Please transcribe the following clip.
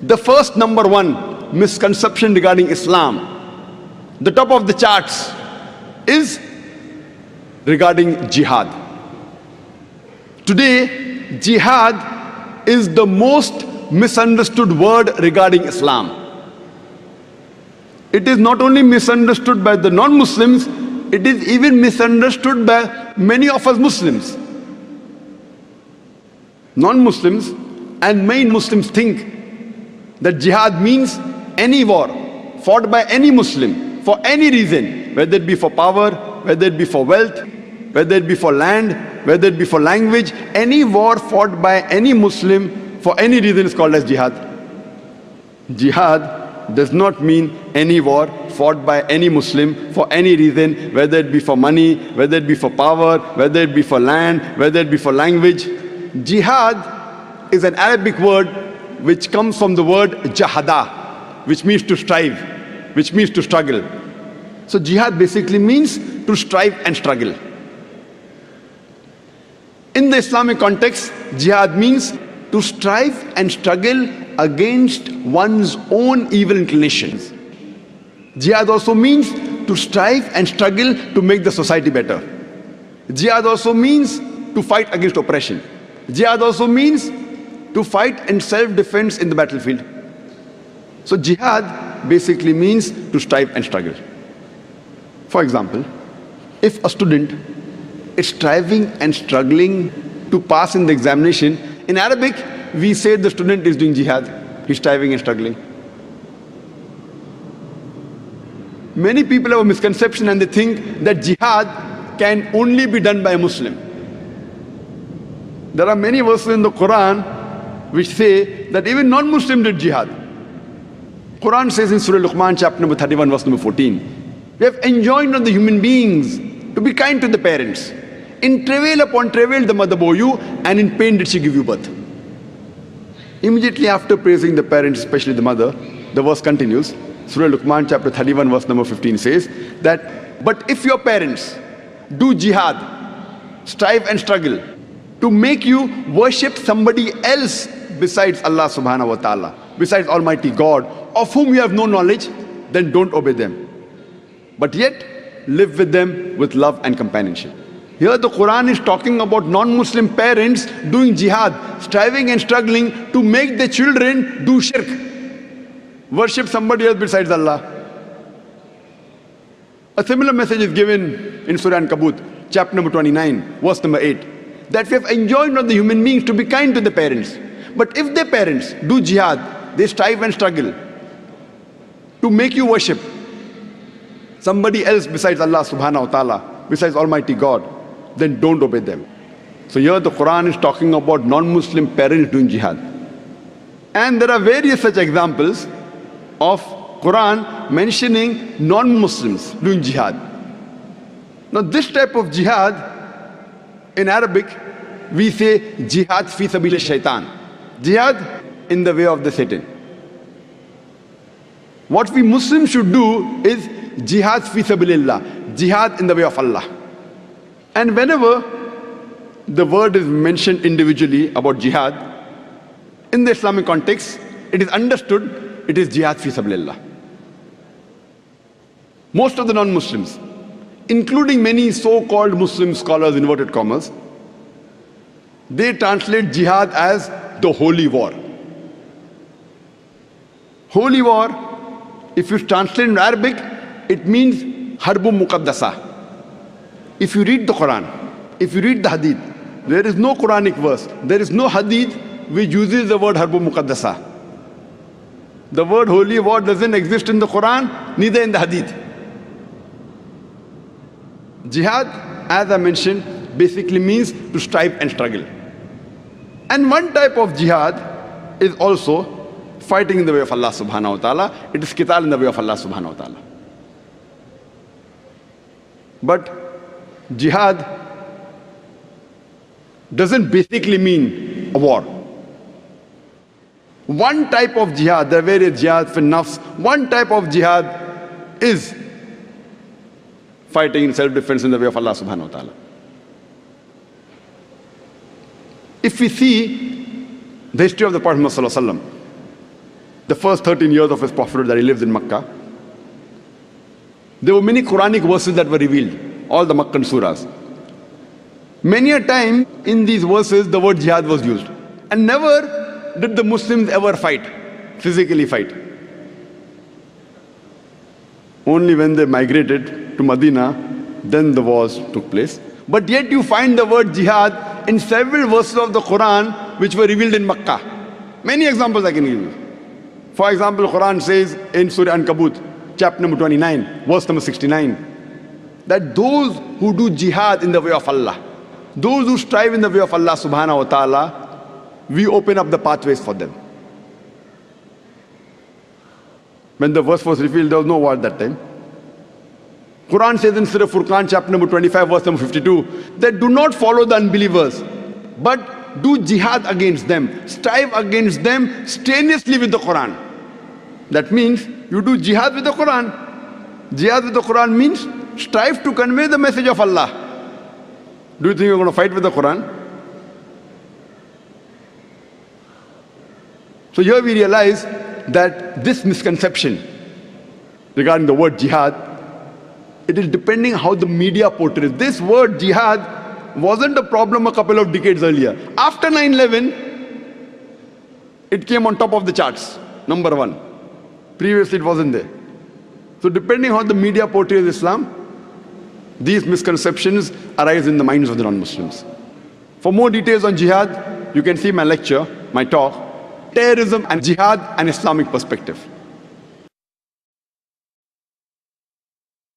The first number one misconception regarding Islam, the top of the charts, is regarding jihad. Today, jihad is the most misunderstood word regarding Islam. It is not only misunderstood by the non-Muslims, it is even misunderstood by many of us Muslims. Non-Muslims and many Muslims think that jihad means any war fought by any Muslim for any reason, whether it be for power, whether it be for wealth, whether it be for land, whether it be for language. Any war fought by any Muslim for any reason is called as jihad. Jihad does not mean any war fought by any Muslim for any reason, whether it be for money, whether it be for power, whether it be for land, whether it be for language. Jihad is an Arabic word which comes from the word jahada, which means to strive, which means to struggle. So jihad basically means to strive and struggle. In the Islamic context, jihad means to strive and struggle against one's own evil inclinations. Jihad also means to strive and struggle to make the society better. Jihad also means to fight against oppression. Jihad also means to fight in self-defense in the battlefield. So jihad basically means to strive and struggle. For example, if a student is striving and struggling to pass in the examination, in Arabic, we say the student is doing jihad. He's striving and struggling. Many people have a misconception and they think that jihad can only be done by a Muslim. There are many verses in the Quran which say that even non-Muslim did jihad. Quran says in Surah Luqman, chapter number 31, verse number 14, we have enjoined on the human beings to be kind to the parents. In travail upon travail the mother bore you, and in pain did she give you birth. Immediately after praising the parents, especially the mother, the verse continues. Surah Luqman, chapter 31, verse number 15 says that, but if your parents do jihad, strive and struggle to make you worship somebody else besides Allah subhanahu wa ta'ala, besides Almighty God, of whom you have no knowledge, then don't obey them. But yet, live with them with love and companionship. Here the Quran is talking about non-Muslim parents doing jihad, striving and struggling to make their children do shirk, worship somebody else besides Allah. A similar message is given in Surah Ankabut, chapter number 29, verse number 8, that we have enjoined on the human beings to be kind to the parents. But if their parents do jihad, they strive and struggle to make you worship somebody else besides Allah subhanahu wa ta'ala, besides Almighty God, then don't obey them. So here the Quran is talking about non-Muslim parents doing jihad. And there are various such examples of Quran mentioning non-Muslims doing jihad. Now this type of jihad, in Arabic, we say jihad fi sabil shaitan. Jihad in the way of the Satan. What we Muslims should do is jihad fi sabilillah, jihad in the way of Allah. And whenever the word is mentioned individually about jihad, in the Islamic context, it is understood it is jihad fi sabilillah. Most of the non-Muslims, including many so-called Muslim scholars, inverted commas, they translate jihad as the holy war. Holy war, if you translate in Arabic, it means harbu muqaddasa. If you read the Quran, if you read the hadith, there is no Quranic verse, there is no hadith which uses the word harbu muqaddasa. The word holy war doesn't exist in the Quran, neither in the hadith. Jihad, as I mentioned, basically means to strive and struggle. And one type of jihad is also fighting in the way of Allah subhanahu wa ta'ala. It is qital in the way of Allah subhanahu wa ta'ala. But jihad doesn't basically mean a war. One type of jihad, there are various jihad for nafs, one type of jihad is fighting in self-defense in the way of Allah subhanahu wa ta'ala. If we see the history of the Prophet Muhammad sallallahu alaihi wasallam, the first 13 years of his prophethood that he lives in Makkah, there were many Quranic verses that were revealed, all the Makkan surahs. Many a time in these verses the word jihad was used. And never did the Muslims ever fight, physically fight. Only when they migrated to Medina, then the wars took place. But yet you find the word jihad in several verses of the Quran which were revealed in Makkah. Many examples I can give you. For example, Quran says in Surah Ankabut, chapter number 29, verse number 69, that those who do jihad in the way of Allah, those who strive in the way of Allah subhanahu wa ta'ala, we open up the pathways for them. When the verse was revealed, there was no war at that time. Quran says in Surah Furqan, chapter number 25, verse number 52, that do not follow the unbelievers, but do jihad against them, strive against them strenuously with the Quran. That means you do jihad with the Quran. Jihad with the Quran means strive to convey the message of Allah. Do you think you're going to fight with the Quran? So here we realize that this misconception regarding the word jihad, it is depending how the media portrays. This word jihad wasn't a problem a couple of decades earlier. After 9/11, it came on top of the charts, number one. Previously it wasn't there. So depending how the media portrays Islam, these misconceptions arise in the minds of the non-Muslims. For more details on jihad, you can see my lecture, my talk, Terrorism and Jihad, an Islamic Perspective.